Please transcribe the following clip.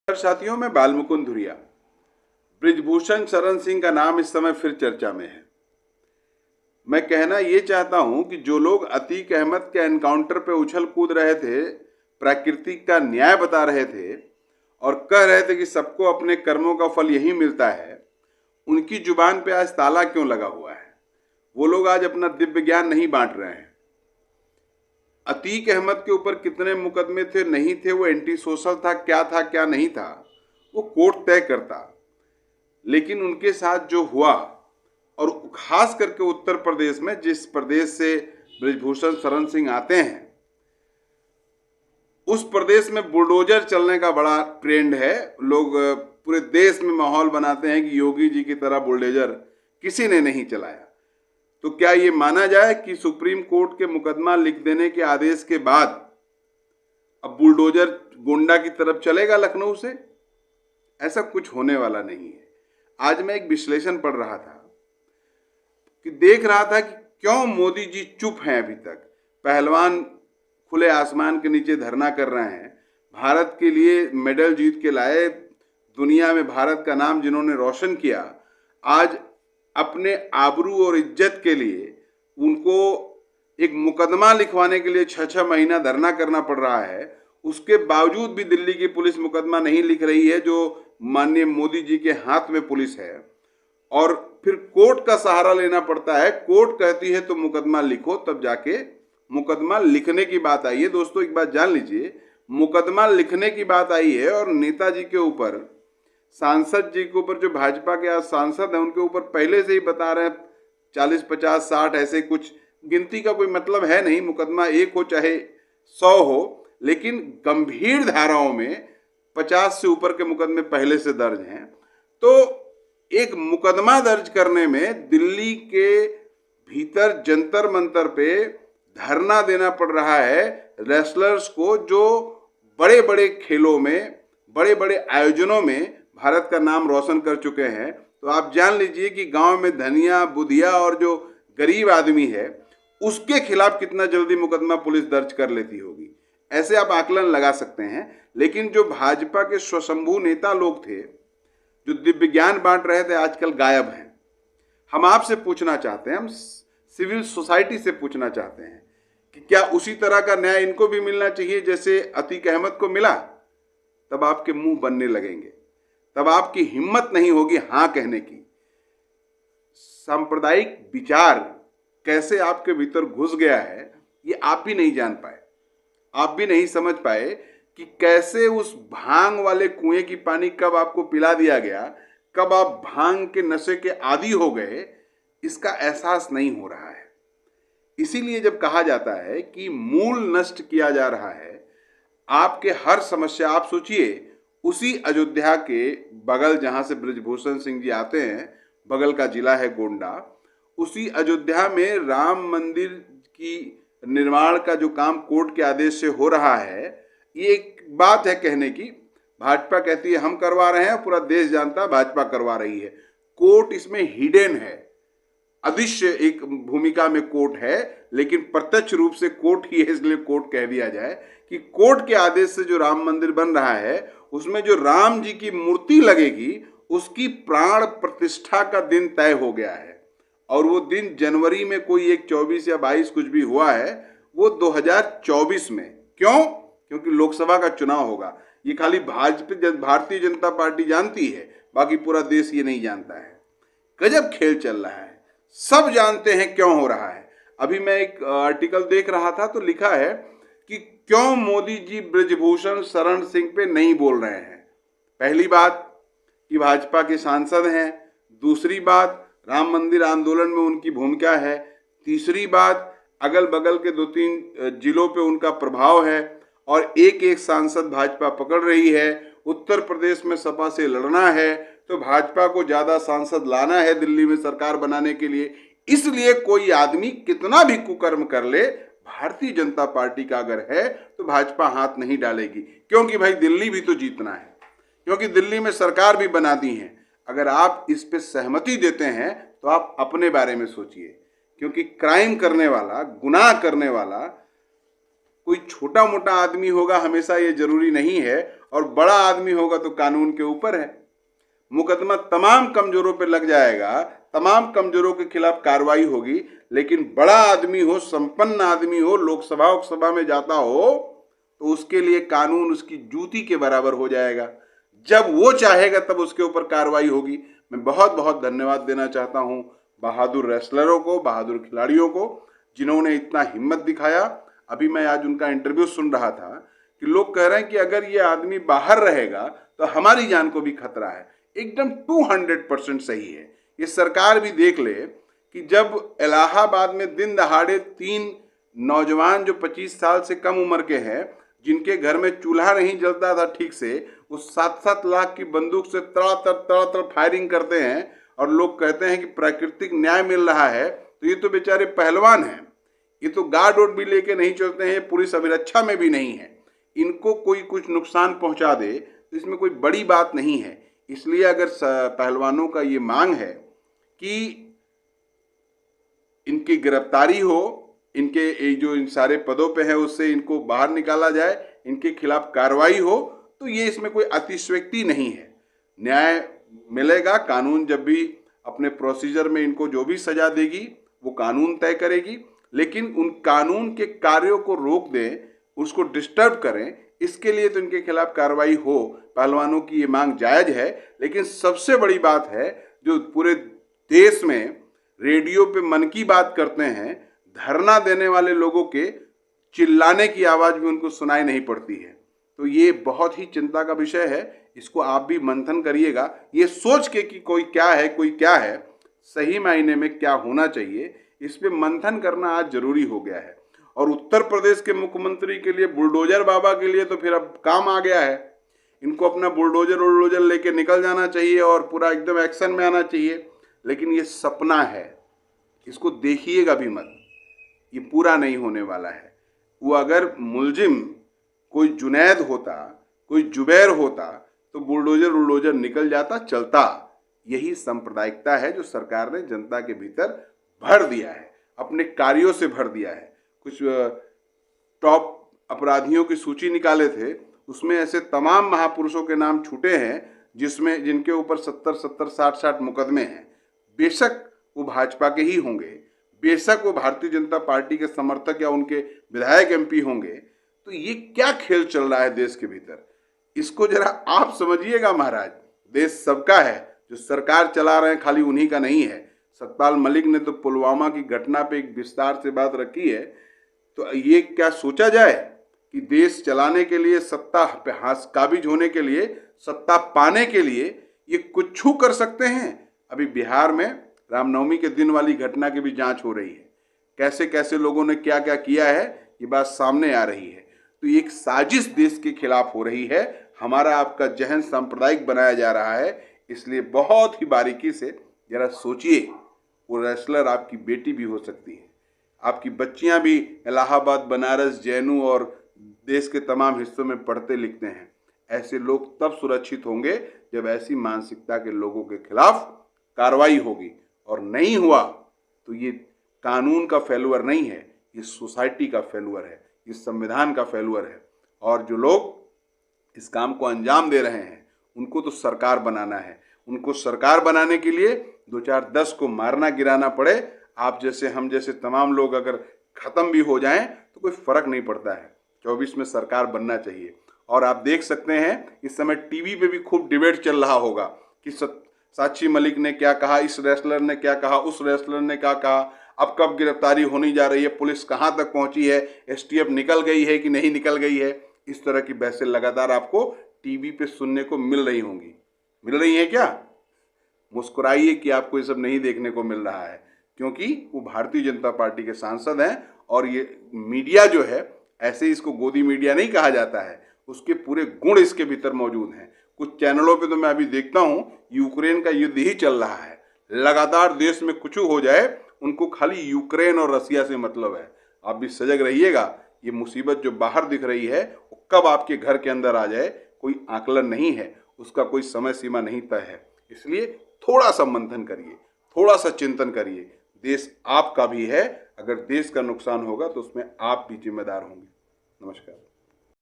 साथियों में बालमुकुंद धुरिया। बृजभूषण शरण सिंह का नाम इस समय फिर चर्चा में है। मैं कहना ये चाहता हूं कि जो लोग अतीक अहमद के एनकाउंटर पे उछल कूद रहे थे, प्रकृति का न्याय बता रहे थे और कह रहे थे कि सबको अपने कर्मों का फल यही मिलता है, उनकी जुबान पे आज ताला क्यों लगा हुआ है? वो लोग आज अपना दिव्य ज्ञान नहीं बांट रहे हैं। अतीक अहमद के ऊपर कितने मुकदमे थे, नहीं थे, वो एंटी सोशल था क्या नहीं था, वो कोर्ट तय करता। लेकिन उनके साथ जो हुआ, और खास करके उत्तर प्रदेश में, जिस प्रदेश से बृजभूषण शरण सिंह आते हैं, उस प्रदेश में बुलडोजर चलने का बड़ा ट्रेंड है। लोग पूरे देश में माहौल बनाते हैं कि योगी जी की तरह बुलडोजर किसी ने नहीं चलाया। तो क्या ये माना जाए कि सुप्रीम कोर्ट के मुकदमा लिख देने के आदेश के बाद अब बुलडोजर गोंडा की तरफ चलेगा लखनऊ से? ऐसा कुछ होने वाला नहीं है। आज मैं एक विश्लेषण पढ़ रहा था कि देख रहा था कि क्यों मोदी जी चुप हैं अभी तक। पहलवान खुले आसमान के नीचे धरना कर रहे हैं, भारत के लिए मेडल जीत के लाए, दुनिया में भारत का नाम जिन्होंने रोशन किया, आज अपने आबरू और इज्जत के लिए उनको एक मुकदमा लिखवाने के लिए 6-6 महीना धरना करना पड़ रहा है। उसके बावजूद भी दिल्ली की पुलिस मुकदमा नहीं लिख रही है, जो माननीय मोदी जी के हाथ में पुलिस है, और फिर कोर्ट का सहारा लेना पड़ता है। कोर्ट कहती है तो मुकदमा लिखो, तब जाके मुकदमा लिखने की बात आई है। दोस्तों, एक बात जान लीजिए, मुकदमा लिखने की बात आई है और नेताजी के ऊपर, सांसद जी के ऊपर, जो भाजपा के आज सांसद हैं, उनके ऊपर पहले से ही बता रहे हैं 40, 50, 60 ऐसे कुछ, गिनती का कोई मतलब है नहीं, मुकदमा 1 हो चाहे 100 हो, लेकिन गंभीर धाराओं में 50 से ऊपर के मुकदमे पहले से दर्ज हैं। तो एक मुकदमा दर्ज करने में दिल्ली के भीतर जंतर मंतर पे धरना देना पड़ रहा है रेसलर्स को, जो बड़े बड़े खेलों में, बड़े बड़े आयोजनों में भारत का नाम रोशन कर चुके हैं। तो आप जान लीजिए कि गांव में धनिया, बुधिया और जो गरीब आदमी है, उसके खिलाफ कितना जल्दी मुकदमा पुलिस दर्ज कर लेती होगी। ऐसे आप आकलन लगा सकते हैं। लेकिन जो भाजपा के स्वशंभू नेता लोग थे, जो दिव्य ज्ञान बांट रहे थे, आजकल गायब हैं। हम आपसे पूछना चाहते हैं, हम सिविल सोसाइटी से पूछना चाहते हैं कि क्या उसी तरह का न्याय इनको भी मिलना चाहिए जैसे अतीक अहमद को मिला? तब आपके मुंह बनने लगेंगे, तब आपकी हिम्मत नहीं होगी हाँ कहने की। सांप्रदायिक विचार कैसे आपके भीतर घुस गया है, ये आप भी नहीं जान पाए, आप भी नहीं समझ पाए कि कैसे उस भांग वाले कुएं की पानी कब आपको पिला दिया गया, कब आप भांग के नशे के आदी हो गए, इसका एहसास नहीं हो रहा है। इसीलिए जब कहा जाता है कि मूल नष्ट किया जा रहा है आपके हर समस्या, आप सोचिए उसी अयोध्या के बगल जहां से बृजभूषण सिंह जी आते हैं, बगल का जिला है गोंडा, उसी अयोध्या में राम मंदिर की निर्माण का जो काम कोर्ट के आदेश से हो रहा है, ये एक बात है कहने की। भाजपा कहती है हम करवा रहे हैं, पूरा देश जानता है भाजपा करवा रही है। कोर्ट इसमें हिडन है, अदृश्य एक भूमिका में कोर्ट है, लेकिन प्रत्यक्ष रूप से कोर्ट ही है, इसलिए कोर्ट कह दिया जाए कि कोर्ट के आदेश से जो राम मंदिर बन रहा है, उसमें जो राम जी की मूर्ति लगेगी, उसकी प्राण प्रतिष्ठा का दिन तय हो गया है। और वो दिन जनवरी में कोई एक 24 या 22 कुछ भी हुआ है, वो 2024 में। क्यों? क्योंकि लोकसभा का चुनाव होगा। ये खाली भारतीय जनता पार्टी जानती है, बाकी पूरा देश ये नहीं जानता है। गजब खेल चल रहा है, सब जानते हैं क्यों हो रहा है। अभी मैं एक आर्टिकल देख रहा था, तो लिखा है कि क्यों मोदी जी बृजभूषण शरण सिंह पे नहीं बोल रहे हैं। पहली बात कि भाजपा के सांसद हैं, दूसरी बात राम मंदिर आंदोलन में उनकी भूमिका है, तीसरी बात अगल बगल के 2-3 जिलों पे उनका प्रभाव है, और एक एक सांसद भाजपा पकड़ रही है। उत्तर प्रदेश में सपा से लड़ना है तो भाजपा को ज्यादा सांसद लाना है दिल्ली में सरकार बनाने के लिए। इसलिए कोई आदमी कितना भी कुकर्म कर ले, भारतीय जनता पार्टी का अगर है तो भाजपा हाथ नहीं डालेगी, क्योंकि भाई दिल्ली भी तो जीतना है, क्योंकि दिल्ली में सरकार भी बना दी है। अगर आप इस पे सहमति देते हैं तो आप अपने बारे में सोचिए, क्योंकि क्राइम करने वाला, गुनाह करने वाला कोई छोटा मोटा आदमी होगा हमेशा ये जरूरी नहीं है। और बड़ा आदमी होगा तो कानून के ऊपर है। मुकदमा तमाम कमजोरों पे लग जाएगा, तमाम कमजोरों के खिलाफ कार्रवाई होगी, लेकिन बड़ा आदमी हो, संपन्न आदमी हो, लोकसभा में जाता हो तो उसके लिए कानून उसकी जूती के बराबर हो जाएगा। जब वो चाहेगा तब उसके ऊपर कार्रवाई होगी। मैं बहुत बहुत धन्यवाद देना चाहता हूं बहादुर रेसलरों को, बहादुर खिलाड़ियों को, जिन्होंने इतना हिम्मत दिखाया। अभी मैं आज उनका इंटरव्यू सुन रहा था कि लोग कह रहे हैं कि अगर ये आदमी बाहर रहेगा तो हमारी जान को भी खतरा है। एकदम 200% सही है। ये सरकार भी देख ले कि जब इलाहाबाद में दिन दहाड़े 3 नौजवान जो 25 साल से कम उम्र के हैं, जिनके घर में चूल्हा नहीं जलता था ठीक से, वो 7-7 लाख की बंदूक से तड़ातड़ फायरिंग करते हैं और लोग कहते हैं कि प्राकृतिक न्याय मिल रहा है, तो ये तो बेचारे पहलवान हैं, ये तो गार्ड वोर्ड भी लेके नहीं चलते हैं, पुलिस अभिरक्षा में भी नहीं है। इनको कोई कुछ नुकसान पहुंचा दे तो इसमें कोई बड़ी बात नहीं है। इसलिए अगर पहलवानों का ये मांग है कि इनकी गिरफ्तारी हो, इनके जो इन सारे पदों पे है उससे इनको बाहर निकाला जाए, इनके खिलाफ कार्रवाई हो, तो ये इसमें कोई अतिशयोक्ति नहीं है। न्याय मिलेगा। कानून जब भी अपने प्रोसीजर में इनको जो भी सजा देगी वो कानून तय करेगी, लेकिन उन कानून के कार्यों को रोक दें, उसको डिस्टर्ब करें, इसके लिए तो इनके खिलाफ कार्रवाई हो। पहलवानों की ये मांग जायज है, लेकिन सबसे बड़ी बात है जो पूरे देश में रेडियो पे मन की बात करते हैं, धरना देने वाले लोगों के चिल्लाने की आवाज भी उनको सुनाई नहीं पड़ती है। तो ये बहुत ही चिंता का विषय है। इसको आप भी मंथन करिएगा, ये सोच के कि कोई क्या है, कोई क्या है, सही मायने में क्या होना चाहिए, इस पे मंथन करना आज जरूरी हो गया है। और उत्तर प्रदेश के मुख्यमंत्री के लिए, बुलडोजर बाबा के लिए तो फिर अब काम आ गया है। इनको अपना बुलडोजर लेके निकल जाना चाहिए और पूरा एकदम एक्शन में आना चाहिए। लेकिन ये सपना है, इसको देखिएगा भी मत, ये पूरा नहीं होने वाला है। वो अगर मुलजिम कोई जुनैद होता, कोई जुबैर होता, तो बुलडोजर निकल जाता, चलता। यही सांप्रदायिकता है जो सरकार ने जनता के भीतर भर दिया है, अपने कार्यों से भर दिया है। कुछ टॉप अपराधियों की सूची निकाले थे, उसमें ऐसे तमाम महापुरुषों के नाम छूटे हैं जिनके ऊपर 70-70, 60-60 मुकदमे हैं। बेशक वो भाजपा के ही होंगे, बेशक वो भारतीय जनता पार्टी के समर्थक या उनके विधायक MP होंगे। तो ये क्या खेल चल रहा है देश के भीतर, इसको जरा आप समझिएगा महाराज। देश सबका है, जो सरकार चला रहे हैं खाली उन्हीं का नहीं है। सतपाल मलिक ने तो पुलवामा की घटना पे एक विस्तार से बात रखी है। तो ये क्या सोचा जाए कि देश चलाने के लिए, सत्ता पे काबिज होने के लिए, सत्ता पाने के लिए ये कुछ कर सकते हैं। अभी बिहार में रामनवमी के दिन वाली घटना की भी जांच हो रही है। कैसे कैसे लोगों ने क्या क्या किया है, ये बात सामने आ रही है। तो ये एक साजिश देश के खिलाफ हो रही है। हमारा आपका जहन सांप्रदायिक बनाया जा रहा है। इसलिए बहुत ही बारीकी से जरा सोचिए। वो रेसलर आपकी बेटी भी हो सकती है, आपकी बच्चियां भी इलाहाबाद, बनारस, जैनू और देश के तमाम हिस्सों में पढ़ते लिखते हैं। ऐसे लोग तब सुरक्षित होंगे जब ऐसी मानसिकता के लोगों के खिलाफ कार्रवाई होगी। और नहीं हुआ तो ये कानून का फेल्यूर नहीं है, ये सोसाइटी का फेल्यूर है, ये संविधान का फेल्यूर है। और जो लोग इस काम को अंजाम दे रहे हैं उनको तो सरकार बनाना है। उनको सरकार बनाने के लिए 2-4-10 को मारना गिराना पड़े, आप जैसे हम जैसे तमाम लोग अगर खत्म भी हो जाएं तो कोई फर्क नहीं पड़ता है। 24 में सरकार बनना चाहिए। और आप देख सकते हैं इस समय टीवी पे भी खूब डिबेट चल रहा होगा कि साक्षी मलिक ने क्या कहा, इस रेसलर ने क्या कहा, उस रेसलर ने क्या कहा, अब कब गिरफ्तारी होने जा रही है, पुलिस कहाँ तक पहुंची है, STF निकल गई है कि नहीं निकल गई है। इस तरह की बहसें लगातार आपको टीवी पे सुनने को मिल रही होंगी। मिल रही है क्या? मुस्कुराइए कि आपको ये सब नहीं देखने को मिल रहा है, क्योंकि वो भारतीय जनता पार्टी के सांसद हैं। और ये मीडिया जो है, ऐसे इसको गोदी मीडिया नहीं कहा जाता है, उसके पूरे गुण इसके भीतर मौजूद हैं। कुछ चैनलों पे तो मैं अभी देखता हूँ यूक्रेन का युद्ध ही चल रहा है। लगातार देश में कुछ हो जाए उनको खाली यूक्रेन और रसिया से मतलब है। आप भी सजग रहिएगा। ये मुसीबत जो बाहर दिख रही है वो कब आपके घर के अंदर आ जाए कोई आकलन नहीं है, उसका कोई समय सीमा नहीं तय है। इसलिए थोड़ा सा मंथन करिए, थोड़ा सा चिंतन करिए। देश आपका भी है, अगर देश का नुकसान होगा तो उसमें आप भी जिम्मेदार होंगे। नमस्कार।